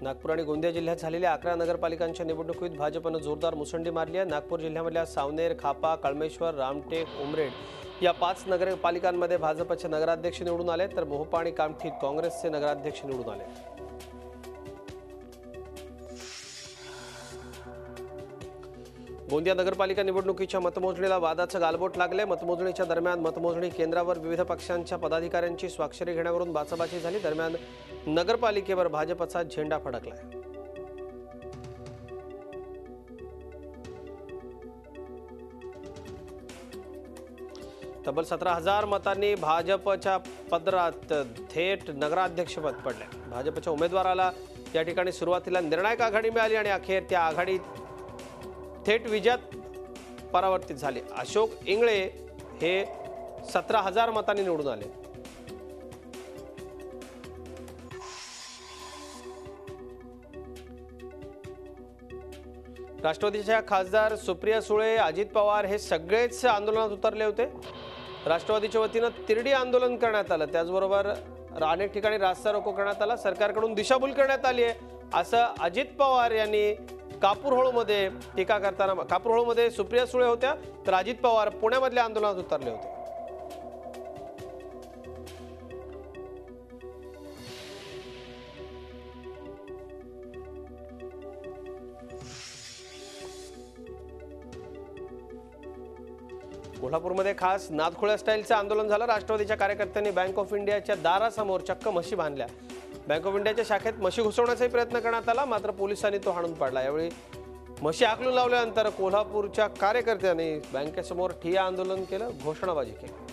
नागपूर आणि गोंदिया जिल्ह्यात झालेल्या 11 नगरपालिकांच्या निवडणुकीत भाजपने जोरदार मुसंडी मारली आहे। नागपूर जिल्ह्यामधल्या सावनेर, खापा, कळमेश्वर, रामटेक, उमरेड या 5 नगरपालिकांमध्ये भाजपचे नगराध्यक्ष निवडून आले, तर मोहोपा आणि कामठीत काँग्रेसचे नगराध्यक्ष निवडून आले। गोंदिया नगरपालिका निवडणुकीच्या मतमोजणीला वादाचं गालबोट लागले। मतमोजणीच्या दरम्यान मतमोजणी केंद्रावर विविध पक्षांच्या पदाधिकाऱ्यांची स्वाक्षरी घेण्यावरून बाचाबाची झाली। दरम्यान नगरपालिकेवर भाजपचा झेंडा फडकलाय। तब्बल 17,000 मतांनी भाजपच्या पदरात थेट नगराध्यक्षपद पडले। भाजपच्या उमेदवाराला या ठिकाणी सुरुवातीला निर्णायक आघाडी मिळाली आणि अखेर त्या आघाडीत थेट विजयात परावर्तित झाले। अशोक इंगळे हे 17,000 मतांनी निवडून आले। राष्ट्रवादीच्या खासदार सुप्रिया सुळे, अजित पवार हे सगळेच आंदोलनात उतरले होते। राष्ट्रवादीच्या वतीने तिरडी आंदोलन करण्यात आलं, त्याचबरोबर अनेक ठिकाणी रास्ता रोको करण्यात आला। सरकारकडून दिशाभूल करण्यात आली आहे असं अजित पवार यांनी कापूरहोळमध्ये टीका करताना, कापूरहोळमध्ये सुप्रिया सुळे होत्या, तर अजित पवार पुण्यामधल्या आंदोलनात उतरले होते। कोल्हापूरमध्ये खास नादखोळ्या स्टाईलचं आंदोलन झालं। राष्ट्रवादीच्या कार्यकर्त्यांनी बँक ऑफ इंडियाच्या दारासमोर चक्क म्हशी बांधल्या। बँक ऑफ इंडियाच्या शाखेत म्हशी घुसवण्याचा प्रयत्न करण्यात आला, मात्र पोलिसांनी तो हाणून पाडला। यावेळी म्हशी हाकलून लावल्यानंतर कोल्हापूरच्या कार्यकर्त्यांनी बँकेसमोर ठिय्या आंदोलन केलं, घोषणाबाजी केली।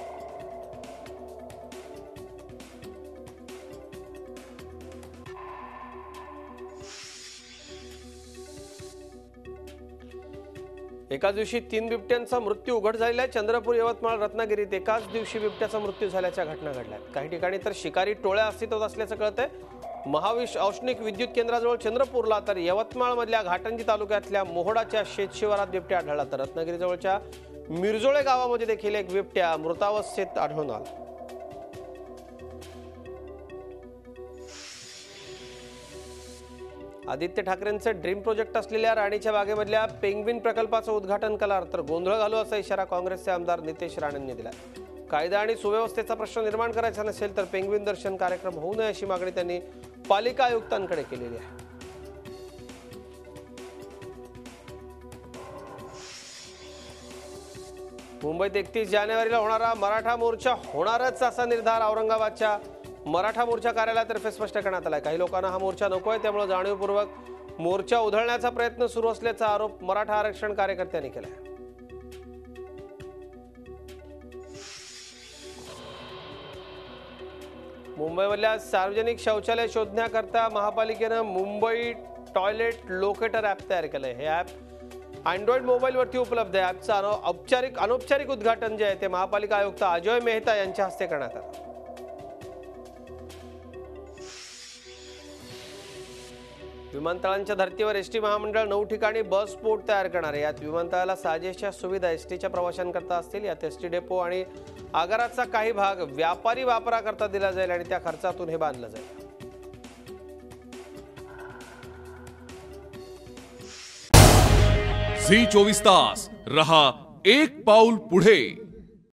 एकाच दिवशी 3 बिबट्यांचा मृत्यू उघड झालेला आहे। चंद्रपूर, यवतमाळ, रत्नागिरीत एकाच दिवशी बिबट्याचा मृत्यू झाल्याच्या घटना घडल्या। काही ठिकाणी तर शिकारी टोळ्या अस्तित्वात असल्याचं कळतंय। महाविश औष्णिक विद्युत केंद्राजवळ चंद्रपूरला, तर यवतमाळमधल्या घाटंजी तालुक्यातल्या मोहडाच्या शेतशिवारात बिबट्या आढळला, तर रत्नागिरीजवळच्या मिरजोळे गावामध्ये देखील एक बिबट्या मृतावस्थेत आढळून आला। आदित्य ठाकरेंचे ड्रीम प्रोजेक्ट असलेल्या राणीच्या बागेमधल्या पेंग्विन प्रकल्पाचं उद्घाटन केलं, तर गोंधळ घालू असा इशारा काँग्रेसचे आमदार नितेश राणेंनी दिला। कायदा आणि सुव्यवस्थेचा प्रश्न निर्माण करायचा नसेल तर पेंग्विन दर्शन कार्यक्रम होऊ नये अशी मागणी त्यांनी पालिका आयुक्तांकडे केलेली आहे। मुंबईत 31 जानेवारीला होणारा मराठा मोर्चा होणारच असा निर्धार औरंगाबादच्या मराठा मोर्चा कार्यालयातर्फे स्पष्ट करण्यात आला आहे। काही लोकांना हा मोर्चा नकोय, त्यामुळे जाणीवपूर्वक मोर्चा उधळण्याचा प्रयत्न सुरू असल्याचा आरोप मराठा आरक्षण कार्यकर्त्यांनी केला आहे। मुंबईमधल्या सार्वजनिक शौचालय शोधण्याकरता महापालिकेने मुंबई टॉयलेट लोकेटर ॲप तयार केलं आहे। हे ॲप अँड्रॉइड मोबाईलवरती उपलब्ध आहे। ॲपचं अनौपचारिक उद्घाटन जे आहे ते महापालिका आयुक्त अजय मेहता यांच्या हस्ते करण्यात आलं। विमानतळांच्या धर्तीवर एसटी महामंडळ 9 ठिकाणी बस स्पोर्ट तयार करणार आहे। यात विमानतळाला साजेशच्या सुविधा एसटीच्या प्रवाशांकरता असतील। यात एसटी डेपो आणि आगाराचा काही भाग व्यापारी वापराकरता दिला जाईल आणि त्या खर्चातून हे बांधलं जाईल। झी 24 तास रहा एक पाऊल पुढे।